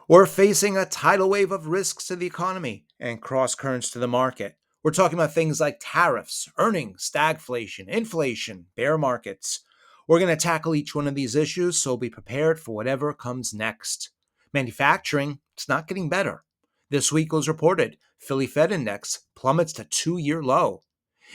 We're facing a tidal wave of risks to the economy and cross currents to the market. We're talking about things like tariffs, earnings, stagflation, inflation, bear markets. We're going to tackle each one of these issues, so be prepared for whatever comes next. Manufacturing, it's not getting better. This week was reported Philly Fed Index plummets to 2-year low.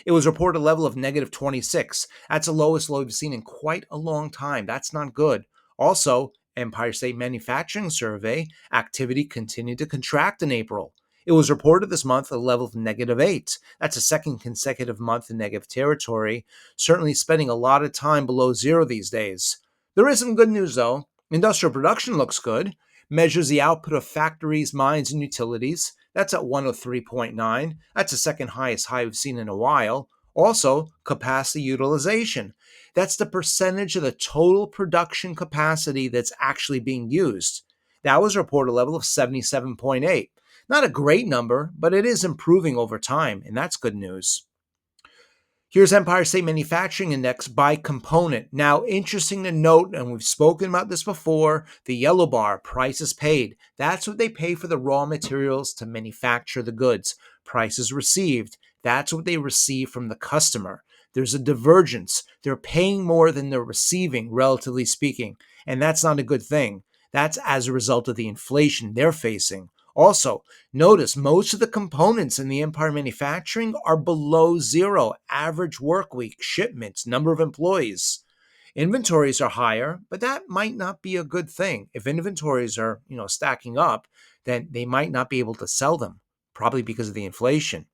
It was reported a level of negative 26. That's the lowest low we've seen in quite a long time. That's not good. Also, Empire State Manufacturing Survey activity continued to contract in April. It was reported this month at a level of negative 8. That's a second consecutive month in negative territory, certainly spending a lot of time below zero these days. There is some good news, though. Industrial production looks good, measures the output of factories, mines, and utilities. That's at 103.9. That's the second highest high we've seen in a while. Also, capacity utilization. That's the percentage of the total production capacity that's actually being used. That was reported a level of 77.8. Not a great number, but it is improving over time, and that's good news. Here's Empire State Manufacturing Index by component. Now, interesting to note, and we've spoken about this before, the yellow bar, prices paid. That's what they pay for the raw materials to manufacture the goods. Prices received. That's what they receive from the customer. There's a divergence. They're paying more than they're receiving, relatively speaking, and that's not a good thing. That's as a result of the inflation they're facing. Also, notice most of the components in the Empire manufacturing are below zero. Average work week, shipments, number of employees. Inventories are higher, but that might not be a good thing. If inventories are, stacking up, then they might not be able to sell them, probably because of the inflation.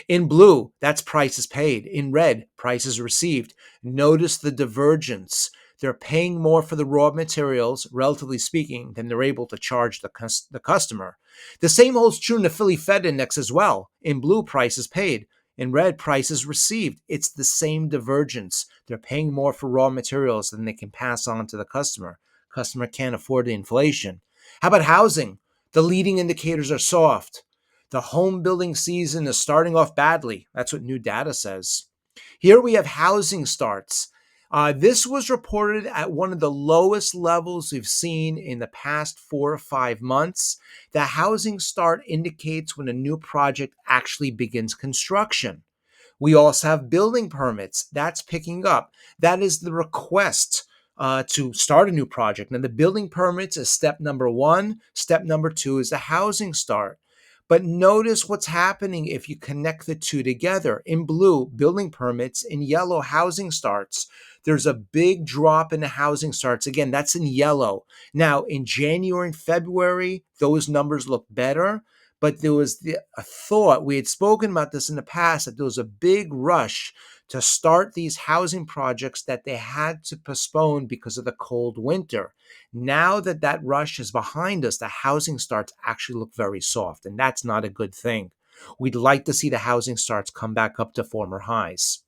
In blue, that's prices paid. In red, prices received. Notice the divergence. They're paying more for the raw materials, relatively speaking, than they're able to charge the customer. The same holds true in the Philly Fed Index as well. In blue, prices paid. In red, prices received. It's the same divergence. They're paying more for raw materials than they can pass on to the customer. Customer can't afford the inflation. How about housing? The leading indicators are soft. The home building season is starting off badly. That's what new data says. Here we have housing starts. This was reported at one of the lowest levels we've seen in the past 4 or 5 months. The housing start indicates when a new project actually begins construction. We also have building permits. That's picking up. That is the request to start a new project. Now, the building permits is step number one. Step number two is the housing start. But notice what's happening if you connect the two together. In blue, building permits. In yellow, housing starts. There's a big drop in the housing starts. Again, that's in yellow. Now, in January and February, those numbers look better. But there was a thought, we had spoken about this in the past, that there was a big rush to start these housing projects that they had to postpone because of the cold winter. Now that that rush is behind us, the housing starts actually look very soft, and that's not a good thing. We'd like to see the housing starts come back up to former highs.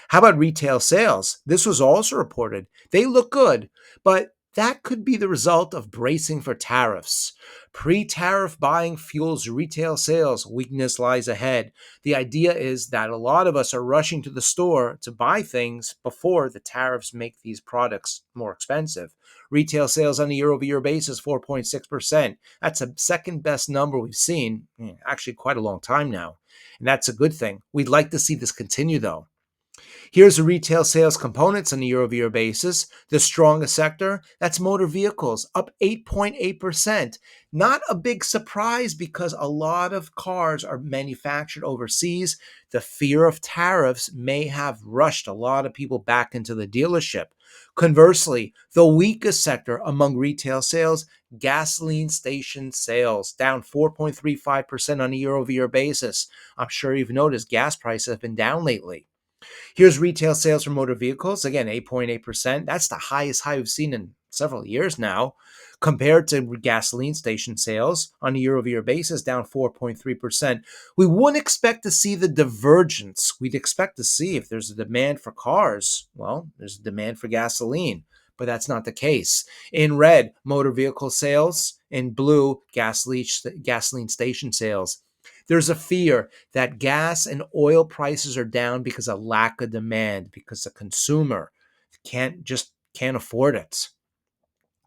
How about retail sales? This was also reported. They look good, but that could be the result of bracing for tariffs. Pre-tariff buying fuels retail sales. Weakness lies ahead. The idea is that a lot of us are rushing to the store to buy things before the tariffs make these products more expensive. Retail sales on a year-over-year basis, 4.6%. That's the second best number we've seen, actually quite a long time now. And that's a good thing. We'd like to see this continue, though. Here's the retail sales components on a year-over-year basis. The strongest sector, that's motor vehicles, up 8.8%. Not a big surprise because a lot of cars are manufactured overseas. The fear of tariffs may have rushed a lot of people back into the dealership. Conversely, the weakest sector among retail sales, gasoline station sales, down 4.35% on a year-over-year basis. I'm sure you've noticed gas prices have been down lately. Here's retail sales for motor vehicles. Again, 8.8%. That's the highest high we've seen in several years now. Compared to gasoline station sales on a year-over-year basis, down 4.3%. We wouldn't expect to see the divergence. We'd expect to see if there's a demand for cars, well, there's a demand for gasoline, but that's not the case. In red, motor vehicle sales. In blue, gasoline station sales. There's a fear that gas and oil prices are down because of lack of demand, because the consumer can't afford it.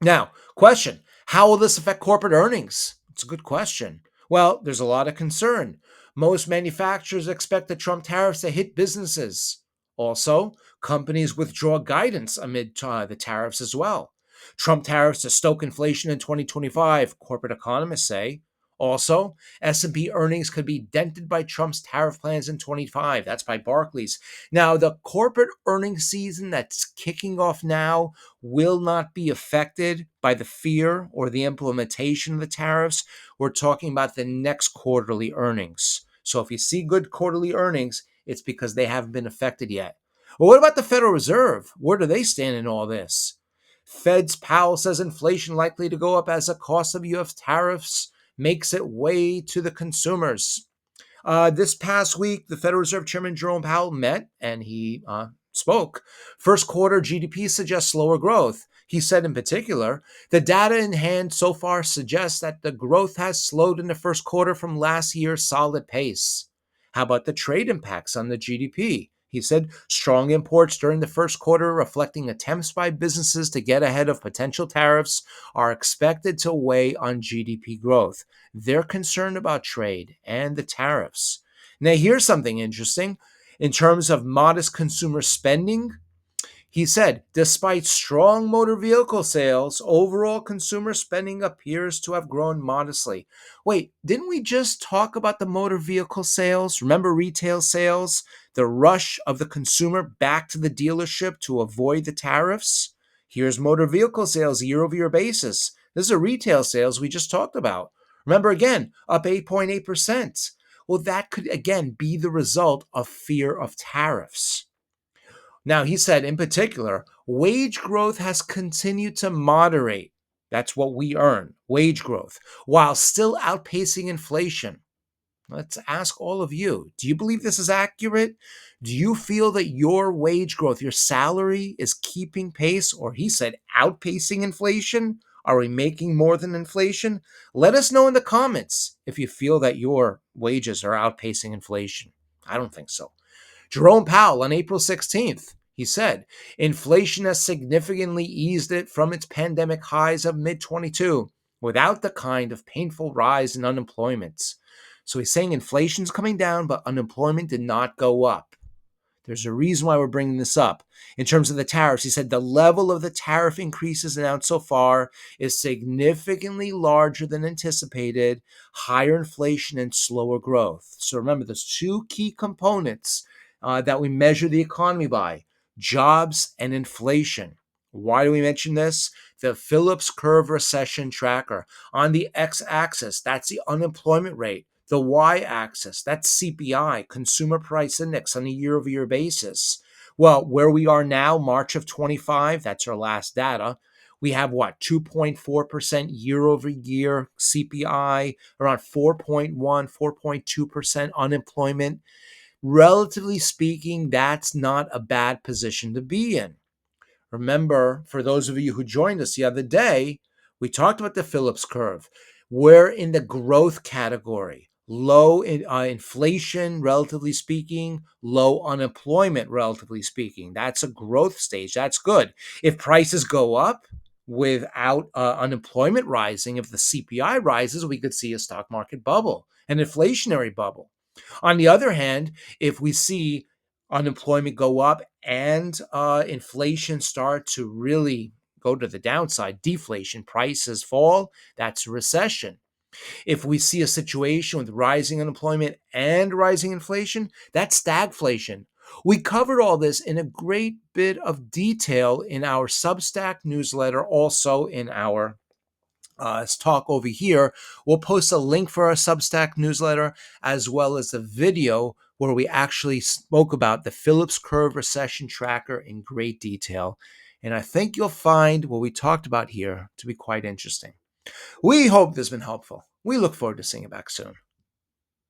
Now, question, How will this affect corporate earnings? It's a good question. Well, there's a lot of concern. Most manufacturers expect the Trump tariffs to hit businesses. Also, companies withdraw guidance amid the tariffs as well. Trump tariffs to stoke inflation in 2025, corporate economists say. Also, S&P earnings could be dented by Trump's tariff plans in 25. That's by Barclays. Now, the corporate earnings season that's kicking off now will not be affected by the fear or the implementation of the tariffs. We're talking about the next quarterly earnings. So if you see good quarterly earnings, it's because they haven't been affected yet. Well, what about the Federal Reserve? Where do they stand in all this? Fed's Powell says inflation likely to go up as the cost of U.S. tariffs makes it way to the consumers. This past week, the Federal Reserve Chairman Jerome Powell met and he spoke. First quarter GDP suggests slower growth. He said in particular, the data in hand so far suggests that the growth has slowed in the first quarter from last year's solid pace. How about the trade impacts on the GDP? He said strong imports during the first quarter, reflecting attempts by businesses to get ahead of potential tariffs, are expected to weigh on GDP growth. They're concerned about trade and the tariffs. Now, here's something interesting. In terms of modest consumer spending, he said, despite strong motor vehicle sales, overall consumer spending appears to have grown modestly. Wait, didn't we just talk about the motor vehicle sales? Remember retail sales? The rush of the consumer back to the dealership to avoid the tariffs? Here's motor vehicle sales year over year basis. This is a retail sales we just talked about. Remember again, up 8.8%. Well, that could again be the result of fear of tariffs. Now, he said in particular, wage growth has continued to moderate. That's what we earn, wage growth, while still outpacing inflation. Let's ask all of you, do you believe this is accurate? Do you feel that your wage growth, your salary is keeping pace, or he said outpacing inflation? Are we making more than inflation? Let us know in the comments if you feel that your wages are outpacing inflation. I don't think so. Jerome Powell on April 16th, he said, inflation has significantly eased it from its pandemic highs of mid 22 without the kind of painful rise in unemployment. So he's saying inflation's coming down, but unemployment did not go up. There's a reason why we're bringing this up. In terms of the tariffs, he said the level of the tariff increases announced so far is significantly larger than anticipated, higher inflation and slower growth. So remember, there's two key components that we measure the economy by: jobs and inflation. Why do we mention this? The Phillips curve recession tracker. On the x-axis, that's the unemployment rate. The y-axis, that's CPI, Consumer Price Index, on a year-over-year basis. Well, where we are now, March of 25, that's our last data, we have what, 2.4% year-over-year CPI, around 4.1, 4.2% unemployment. Relatively speaking, that's not a bad position to be in. Remember, for those of you who joined us the other day, we talked about the Phillips curve. We're in the growth category. Low inflation, relatively speaking, low unemployment, relatively speaking. That's a growth stage. That's good. If prices go up without unemployment rising, if the CPI rises, we could see a stock market bubble, an inflationary bubble. On the other hand, if we see unemployment go up and inflation start to really go to the downside, deflation, prices fall, that's a recession. If we see a situation with rising unemployment and rising inflation, that's stagflation. We covered all this in a great bit of detail in our Substack newsletter, also in our talk over here. We'll post a link for our Substack newsletter as well as a video where we actually spoke about the Phillips curve recession tracker in great detail. And I think you'll find what we talked about here to be quite interesting. We hope this has been helpful. We look forward to seeing you back soon.